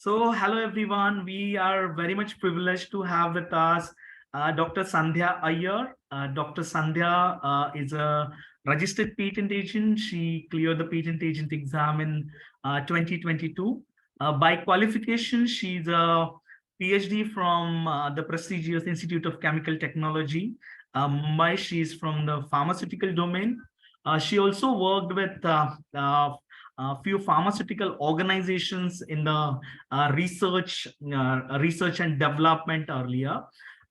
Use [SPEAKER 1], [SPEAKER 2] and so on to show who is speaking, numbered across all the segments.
[SPEAKER 1] So, hello everyone. We are very much privileged to have with us Dr. Sandhya Iyer. Dr. Sandhya is a registered patent agent. She cleared the patent agent exam in 2022. By qualification, she's a PhD from the prestigious Institute of Chemical Technology, Mumbai. She's from the pharmaceutical domain. She also worked with a few pharmaceutical organizations in the research and development earlier.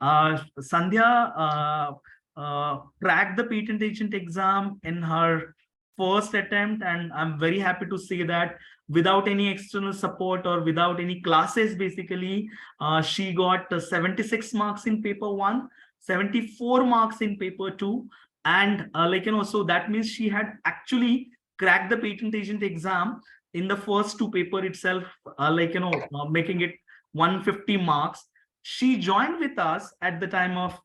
[SPEAKER 1] Sandhya cracked the patent agent exam in her first attempt, and I'm very happy to say that without any external support or without any classes, basically, she got 76 marks in paper one, 74 marks in paper two, and so that means she had actually cracked the patent agent exam in the first two paper itself, making it 150 marks. She joined with us at the time of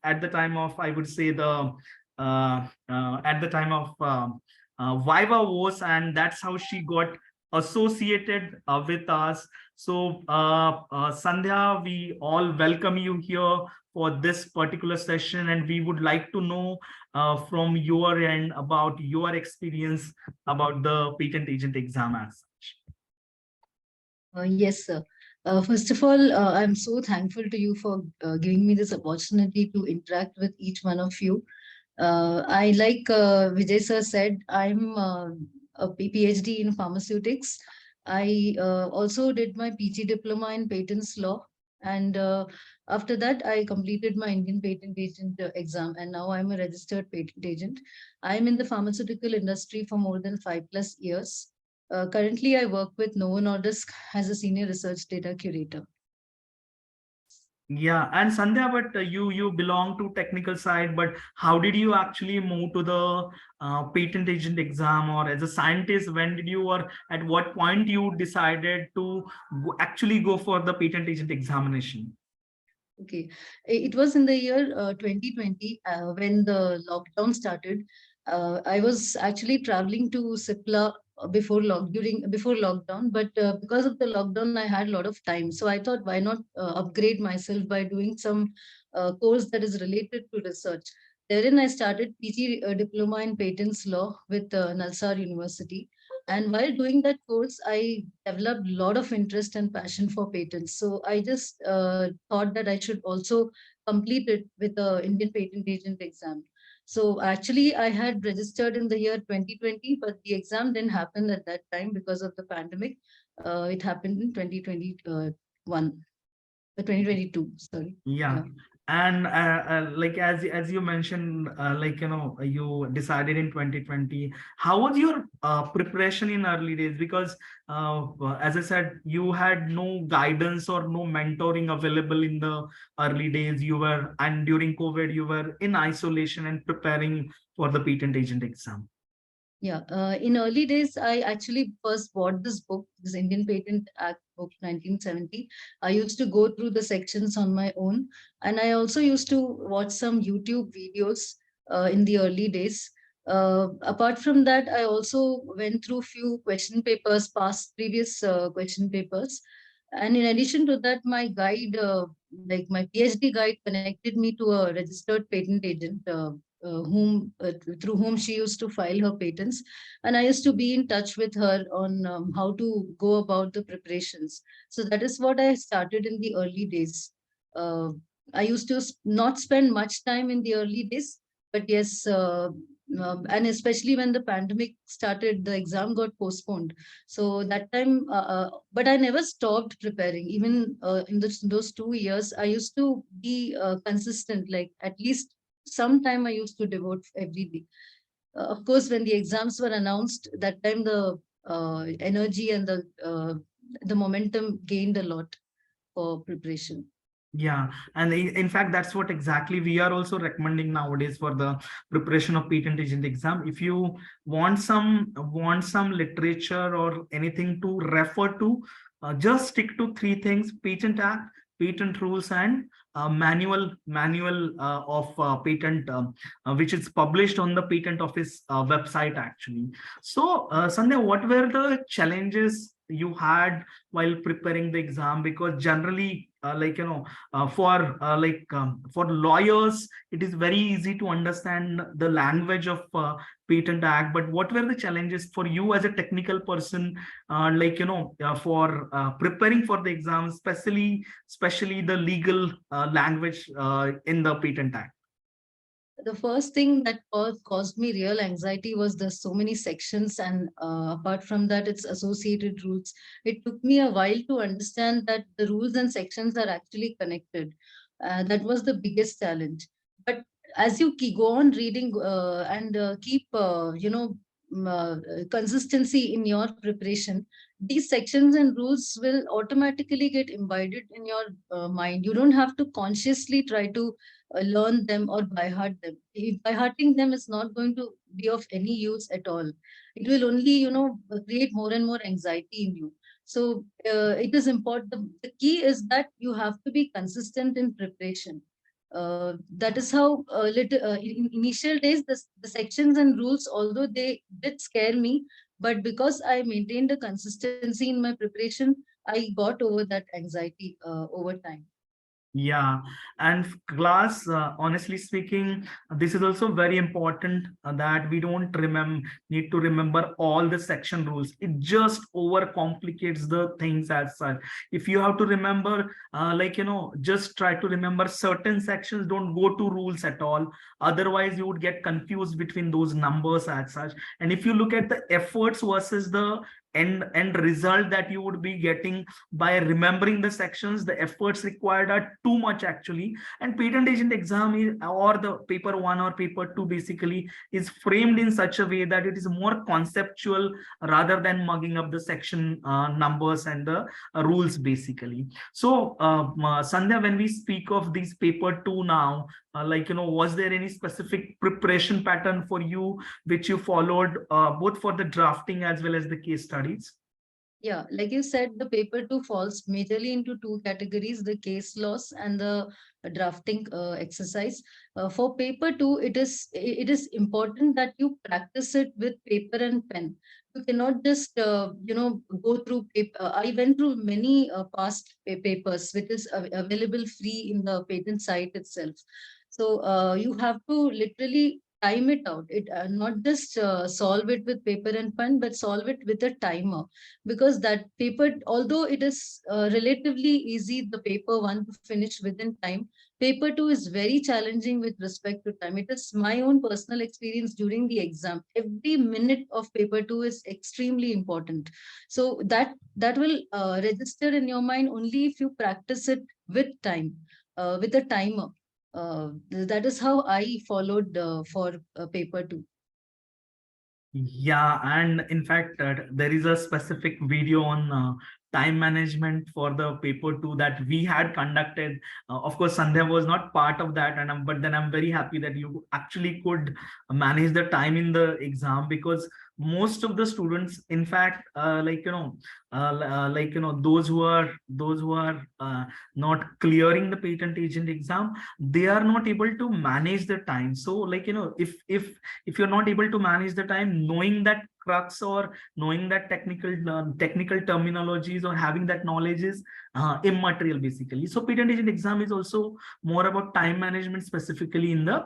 [SPEAKER 1] I would say the at the time of Viva was, and that's how she got associated with us. So Sandhya, we all welcome you here for this particular session, and we would like to know from your end about your experience about the patent agent exam as such.
[SPEAKER 2] Yes, sir. First of all, I'm so thankful to you for giving me this opportunity to interact with each one of you. I like Vijay sir said, I'm a PhD in pharmaceutics. I also did my PG diploma in patents law, and after that, I completed my Indian patent agent exam, and now I'm a registered patent agent. I'm in the pharmaceutical industry for more than 5+ years. Currently, I work with Novo Nordisk as a senior research data curator.
[SPEAKER 1] Yeah, and Sandhya, but you belong to technical side, but how did you actually move to the patent agent exam, or as a scientist, when did you, or at what point you decided to actually go for the patent agent examination?
[SPEAKER 2] Okay, it was in the year 2020 when the lockdown started. I was actually traveling to Sipla before lockdown, but because of the lockdown, I had a lot of time. So I thought, why not upgrade myself by doing some course that is related to research. Therein, I started PG diploma in patents law with Nalsar University. And while doing that course, I developed a lot of interest and passion for patents. So I just thought that I should also complete it with the Indian patent agent exam. So actually, I had registered in the year 2020, but the exam didn't happen at that time because of the pandemic. It happened in 2021, 2022. Sorry.
[SPEAKER 1] Yeah.
[SPEAKER 2] Yeah.
[SPEAKER 1] And as you mentioned, you decided in 2020. How was your preparation in early days? Because as I said, you had no guidance or no mentoring available in the early days. And during COVID, you were in isolation and preparing for the patent agent exam.
[SPEAKER 2] Yeah, in early days, I actually first bought this book, this Indian Patent Act book, 1970. I used to go through the sections on my own, and I also used to watch some YouTube videos in the early days. Apart from that, I also went through few question papers, past previous question papers, and in addition to that, my guide, like my PhD guide, connected me to a registered patent agent. Through whom she used to file her patents, and I used to be in touch with her on how to go about the preparations. So that is what I started in the early days. uh, I used to not spend much time in the early days, but yes, and especially when the pandemic started, the exam got postponed. So that time, but I never stopped preparing. Even in those 2 years, I used to be consistent, like at least some time I used to devote every day. Of course, when the exams were announced, that time the energy and the momentum gained a lot for preparation.
[SPEAKER 1] Yeah, and in fact, that's what exactly we are also recommending nowadays for the preparation of patent agent exam. If you want some literature or anything to refer to, just stick to three things: Patent Act, patent rules, and manual of patent, which is published on the Patent Office website actually. So, Sandhya, what were the challenges you had while preparing the exam? Because generally, for lawyers, it is very easy to understand the language of patent act. But what were the challenges for you as a technical person, for preparing for the exam, especially the legal language in the patent act?
[SPEAKER 2] The first thing that caused me real anxiety was there's so many sections, and apart from that, it's associated rules. It took me a while to understand that the rules and sections are actually connected. That was the biggest challenge. But as you go on reading and keep, consistency in your preparation, these sections and rules will automatically get imbibed in your mind. You don't have to consciously try to learn them or by heart them. If by hearting them is not going to be of any use at all. It will only, create more and more anxiety in you. So it is important. The key is that you have to be consistent in preparation. That is how in initial days the sections and rules, although they did scare me, but because I maintained a consistency in my preparation, I got over that anxiety over time.
[SPEAKER 1] Yeah, and class, honestly speaking, this is also very important that we don't remember need to remember all the section rules. It just overcomplicates the things as such. If you have to remember, just try to remember certain sections. Don't go to rules at all. Otherwise, you would get confused between those numbers as such. And if you look at the efforts versus the end result that you would be getting by remembering the sections, the efforts required are too much actually. And patent agent exam is, or the paper 1 or paper 2 basically, is framed in such a way that it is more conceptual rather than mugging up the section numbers and the rules basically. So Sandhya, when we speak of these paper 2 now, was there any specific preparation pattern for you which you followed both for the drafting as well as the case studies?
[SPEAKER 2] Yeah, like you said, the paper two falls majorly into two categories: the case laws and the drafting exercise. For paper two, it is important that you practice it with paper and pen. You cannot just go through paper. I went through many past papers, which is available free in the patent site itself. So you have to literally time it out. It not just solve it with paper and pen, but solve it with a timer, because that paper, although it is relatively easy, the paper one to finish within time, paper two is very challenging with respect to time. It is my own personal experience during the exam. Every minute of paper two is extremely important. So that will register in your mind only if you practice it with time, with a timer. That is how I followed for paper two.
[SPEAKER 1] Yeah, and in fact, there is a specific video on time management for the paper two that we had conducted. Of course, Sandhya was not part of that, and but then I'm very happy that you actually could manage the time in the exam, because most of the students, in fact, those who are not clearing the patent agent exam, they are not able to manage the time. So, if you're not able to manage the time, knowing that crux or knowing that technical terminologies or having that knowledge is immaterial basically. So patent agent exam is also more about time management, specifically in the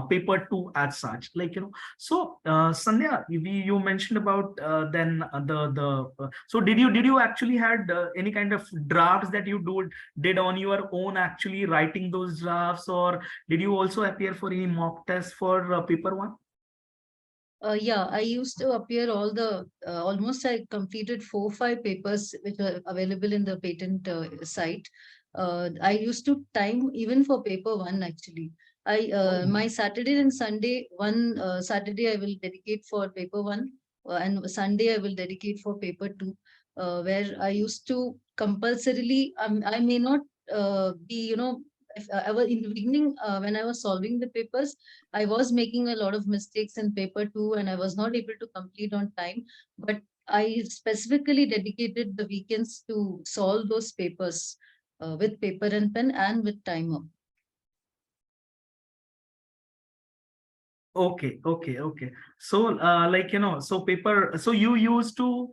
[SPEAKER 1] paper 2 as such. So Sandhya, you mentioned about then so did you actually had any kind of drafts that you did on your own, actually writing those drafts, or did you also appear for any mock test for paper 1?
[SPEAKER 2] Yeah, I used to appear all the almost I completed 4 5 papers which are available in the patent site. I used to time even for paper one actually. I my Saturday and Sunday, one Saturday I will dedicate for paper one, and Sunday I will dedicate for paper two, where I used to compulsorily. I may not be, if I was in the beginning when I was solving the papers, I was making a lot of mistakes in paper two and I was not able to complete on time. But I specifically dedicated the weekends to solve those papers with paper and pen and with timer.
[SPEAKER 1] Okay. So, so paper, so you used to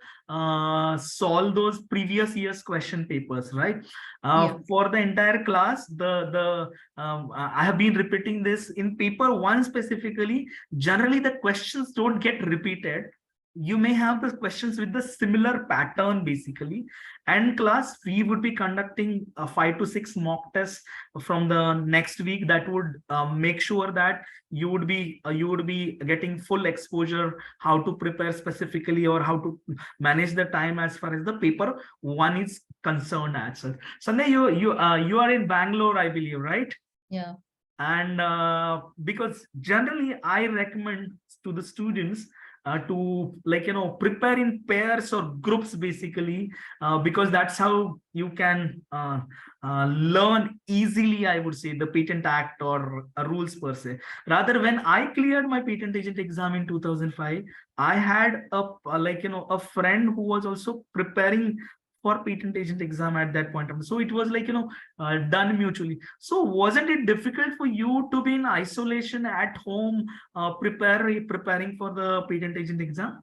[SPEAKER 1] solve those previous year's question papers, right?
[SPEAKER 2] Yeah.
[SPEAKER 1] For the entire class, I have been repeating this in paper one specifically. Generally, the questions don't get repeated. You may have the questions with the similar pattern basically. And class, we would be conducting 5 to 6 mock tests from the next week that would make sure that you would be getting full exposure how to prepare specifically or how to manage the time as far as the paper one is concerned as such. Sunday, you are in Bangalore, I believe, right?
[SPEAKER 2] Yeah.
[SPEAKER 1] And because generally I recommend to the students to prepare in pairs or groups basically, because that's how you can learn easily, I would say, the patent act or rules per se. Rather, when I cleared my patent agent exam in 2005, I had a friend who was also preparing for patent agent exam at that point of time. So it was done mutually. So wasn't it difficult for you to be in isolation at home, preparing for the patent agent exam?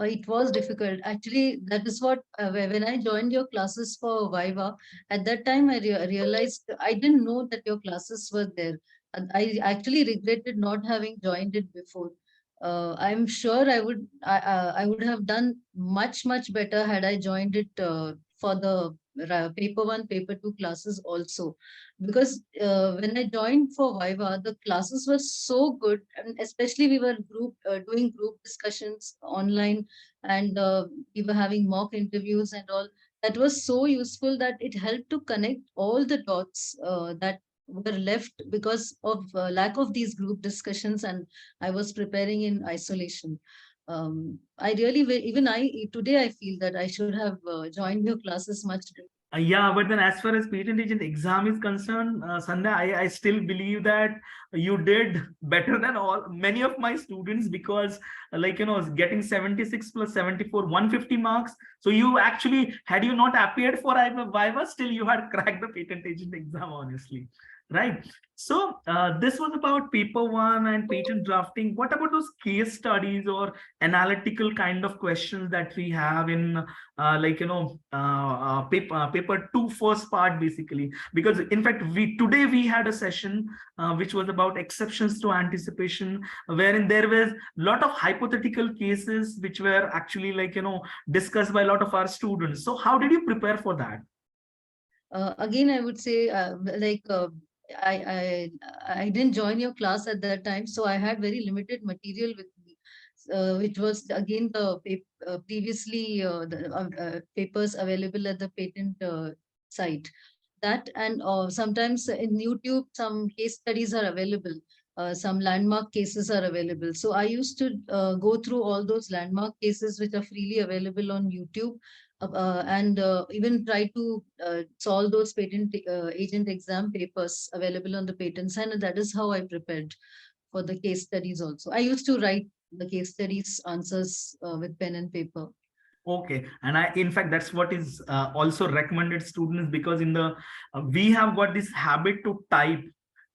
[SPEAKER 2] It was difficult. Actually, that is what, when I joined your classes for Viva, at that time I realized I didn't know that your classes were there. And I actually regretted not having joined it before. I'm sure I would have done much better had I joined it for the paper one, paper two classes also, because when I joined for Viva, the classes were so good, and especially we were doing group discussions online, and we were having mock interviews and all. That was so useful that it helped to connect all the dots that were left because of lack of these group discussions, and I was preparing in isolation. I really, even I today I feel that I should have joined your classes much.
[SPEAKER 1] Yeah, but then as far as patent agent exam is concerned, Sandhya, I still believe that you did better than all many of my students because, getting 76 plus 74, 150 marks. So you actually, had you not appeared for Viva, still you had cracked the patent agent exam, honestly. Right. So this was about paper one and patent drafting. What about those case studies or analytical kind of questions that we have in paper two first part basically? Because in fact we had a session which was about exceptions to anticipation, wherein there was a lot of hypothetical cases which were actually discussed by a lot of our students. So how did you prepare for that?
[SPEAKER 2] Again, I would say, I I didn't join your class at that time, so I had very limited material with me, which was again the previously papers available at the patent site. That, and sometimes in YouTube, some case studies are available. Some landmark cases are available. So I used to go through all those landmark cases which are freely available on YouTube, and even try to solve those patent agent exam papers available on the patent side. And that is how I prepared for the case studies also. I used to write the case studies answers with pen and paper.
[SPEAKER 1] Okay, and in fact, that's what is also recommended students, because in the we have got this habit to type.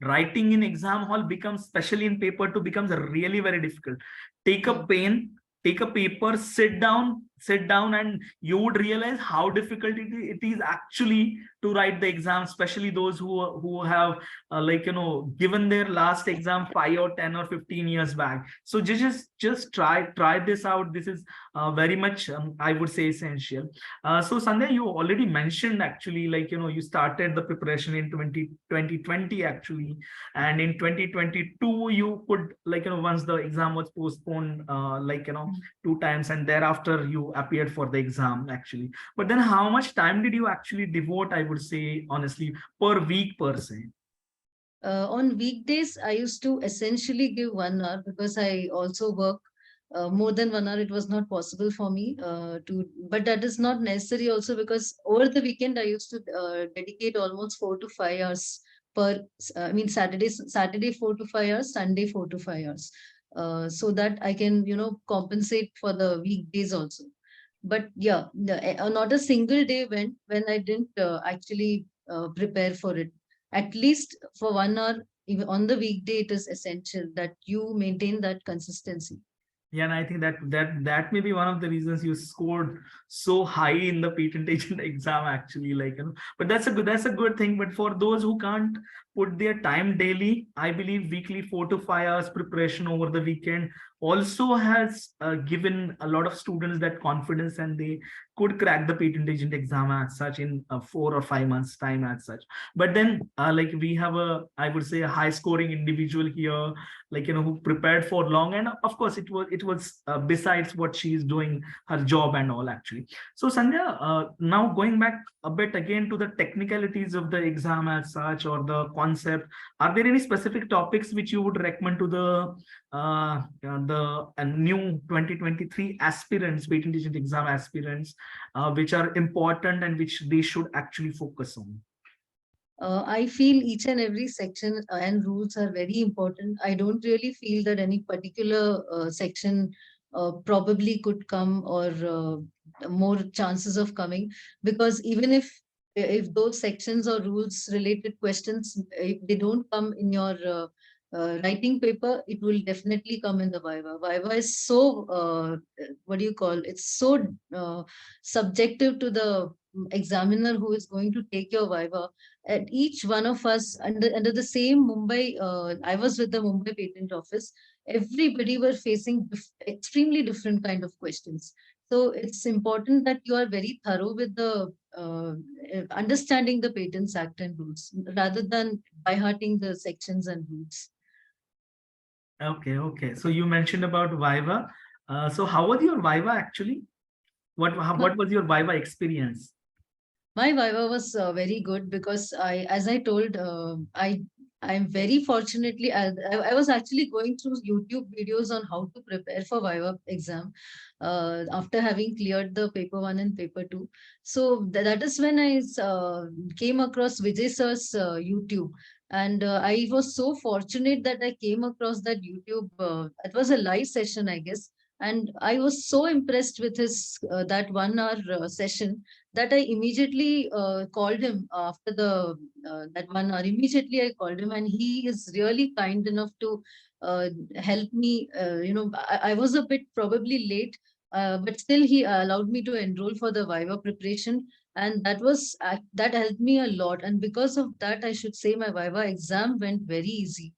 [SPEAKER 1] Writing in exam hall becomes, especially in paper two, becomes really very difficult. Take a
[SPEAKER 2] Yeah.
[SPEAKER 1] pen, take a paper, sit down, and you would realize how difficult it is actually to write the exam, especially those who have given their last exam 5 or 10 or 15 years back. So just try this out. This is very much, I would say, essential. So Sandhya, you already mentioned actually, you started the preparation in 2020 actually, and in 2022 you could, once the exam was postponed, 2 times, and thereafter you appeared for the exam actually. But then how much time did you actually devote, I would say, honestly, per week per se?
[SPEAKER 2] On weekdays, I used to essentially give 1 hour because I also work more than 1 hour. It was not possible for me but that is not necessary also, because over the weekend I used to dedicate almost 4 to 5 hours I mean, Saturday 4 to 5 hours, Sunday 4 to 5 hours, so that I can, compensate for the weekdays also. But yeah, not a single day when I didn't actually prepare for it. At least for 1 hour even on the weekday, it is essential that you maintain that consistency.
[SPEAKER 1] Yeah, and I think that may be one of the reasons you scored so high in the patent agent exam, actually. Like, but that's a good thing. But for those who can't put their time daily, I believe weekly 4 to 5 hours preparation over the weekend also has given a lot of students that confidence, and they could crack the patent agent exam as such in 4 or 5 months time as such. But then, like, we have I would say, a high scoring individual here, like, who prepared for long, and of course it was besides what she is doing, her job and all, actually. So Sandhya, now going back a bit again to the technicalities of the exam as such, or the concept, are there any specific topics which you would recommend to the new 2023 aspirants, patent agent exam aspirants, which are important and which they should actually focus on?
[SPEAKER 2] I feel each and every section and rules are very important. I don't really feel that any particular section probably could come, or more chances of coming, because even if those sections or rules related questions, if they don't come in your writing paper, it will definitely come in the Viva. Viva is so what do you call? It's so subjective to the examiner who is going to take your Viva. And each one of us under the same Mumbai, I was with the Mumbai patent office. Everybody were facing extremely different kind of questions. So it's important that you are very thorough with the understanding the Patents Act and rules, rather than by hearting the sections and rules.
[SPEAKER 1] Okay, okay. So you mentioned about Viva. So how was your Viva actually? What was your Viva experience?
[SPEAKER 2] My Viva was very good because as I told, I'm very fortunately, I was actually going through YouTube videos on how to prepare for Viva exam after having cleared the paper one and paper two. So that is when I came across Vijay sir's YouTube. And I was so fortunate that I came across that YouTube. It was a live session, I guess. And I was so impressed with his that 1 hour session that I immediately called him after the that 1 hour. Immediately, I called him, and he is really kind enough to help me. I was a bit probably late, but still, he allowed me to enroll for the Viva preparation, and that helped me a lot. And because of that, I should say my Viva exam went very easy.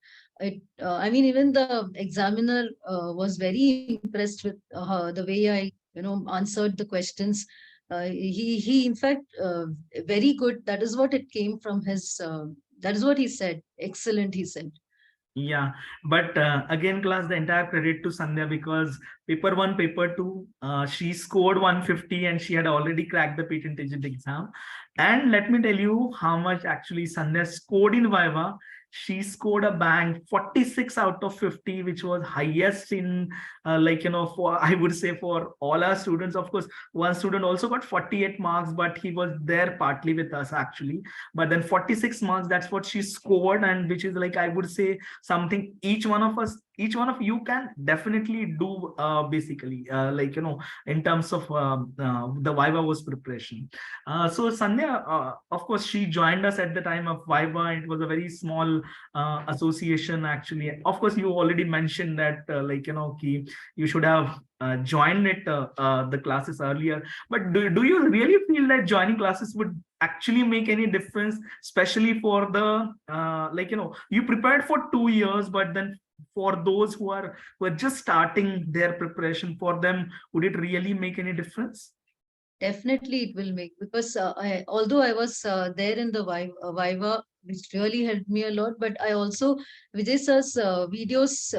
[SPEAKER 2] I mean, even the examiner was very impressed with the way I, answered the questions. He in fact very good. That is what it came from his. That is what he said. Excellent, he said.
[SPEAKER 1] Yeah, but again, class, the entire credit to Sandhya, because paper one, paper two, she scored 150 and she had already cracked the patent agent exam. And let me tell you how much actually Sandhya scored in Viva. She scored a bang 46 out of 50, which was highest in, like, for, I would say, for all our students. Of course, one student also got 48 marks, but he was there partly with us actually. But then 46 marks, that's what she scored, and which is, like, I would say, something each one of you can definitely do, basically, like, in terms of the Viva was preparation. So Sandhya, of course, she joined us at the time of Viva. It was a very small association, actually. Of course, you already mentioned that, like, you should have joined the classes earlier. But do you really feel that joining classes would actually make any difference, especially for the, like, you prepared for 2 years, but then for those who are just starting their preparation, for them, would it really make any difference?
[SPEAKER 2] Definitely, it will make, because although I was there in the Viva, which really helped me a lot, but I also Vijay sir's videos,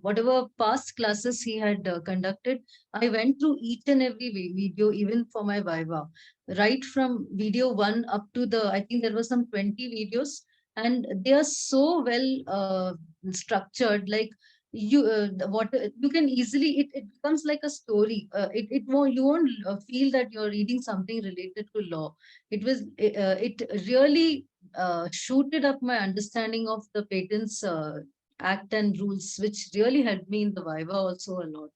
[SPEAKER 2] whatever past classes he had conducted, I went through each and every video, even for my Viva, right from video one up to the, I think there was some 20 videos, and they are so well structured. Like, what you can easily, it becomes like a story. It won't, you won't feel that you're reading something related to law. It really shooted up my understanding of the Patents Act and rules, which really helped me in the Viva also a lot.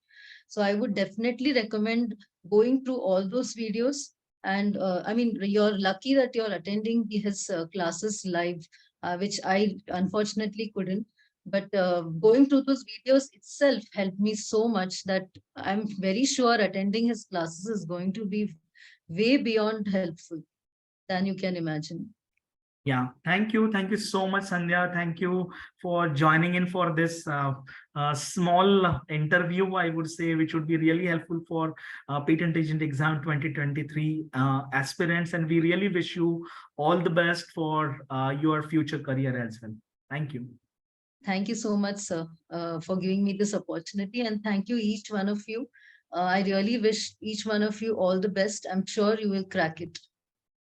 [SPEAKER 2] So I would definitely recommend going through all those videos. And I mean, you're lucky that you're attending his classes live. which I unfortunately couldn't. But going through those videos itself helped me so much that I'm very sure attending his classes is going to be way beyond helpful than you can imagine.
[SPEAKER 1] Yeah, thank you. Thank you so much, Sandhya. Thank you for joining in for this small interview, I would say, which would be really helpful for Patent Agent Exam 2023 aspirants. And we really wish you all the best for your future career as well. Thank you.
[SPEAKER 2] Thank you so much, sir, for giving me this opportunity. And thank you, each one of you. I really wish each one of you all the best. I'm sure you will crack it.